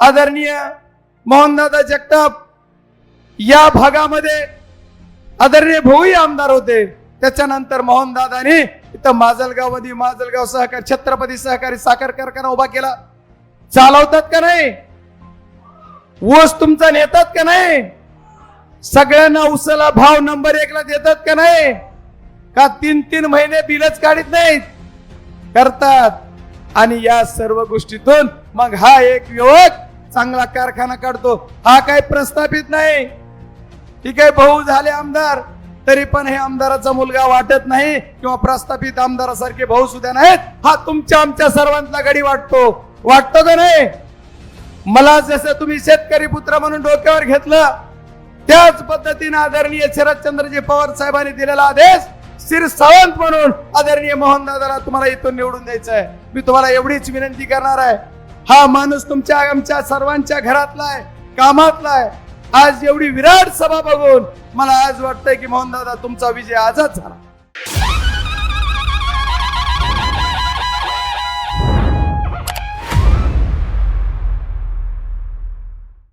आदरणीय मोहनदादा जगताप या भागामध्ये आदरणीय भाऊही आमदार होते। त्याच्यानंतर मोहनदादांनी इथं माजलगाव सहकारी छत्रपती सहकारी साखर कारखाना उभा केला। चालवतात का नाही? ऊस तुमचा नेतात का नाही? सगळ्यांना ऊसाला भाव नंबर 1 ला देतात का नाही? का 3-3 महिने बिलच काढत नाहीत? करतात। आणि या सर्व गोष्टीतून मग हा एक युवक चांगला कारखाना काढतो। हा काही प्रस्थापित नाही। ठीक आहे, भाऊ झाले आमदार तरी पण हे आमदाराचा मुलगा वाटत नाही किंवा प्रस्थापित आमदारासारखे भाऊ सुद्धा नाहीत। हा तुमच्या आमच्या सर्वांना गडी वाटतो का नाही? मला जसं तुम्ही शेतकरी पुत्र म्हणून डोक्यावर घेतलं त्याच पद्धतीने आदरणीय शरदचंद्रजी पवार साहेबांनी दिलेला आदेश शिरसावंत म्हणून आदरणीय मोहनदादाला तुम्हाला इथून निवडून द्यायचं आहे। मी तुम्हाला एवढीच विनंती करणार आहे। हा माणूस तुमच्या आमच्या सर्वांच्या घरातला आहे, कामातला आहे। आज एवढी विराट सभा बघून मला आज वाटतंय की मोहनदादा तुमचा विजय आजच झाला।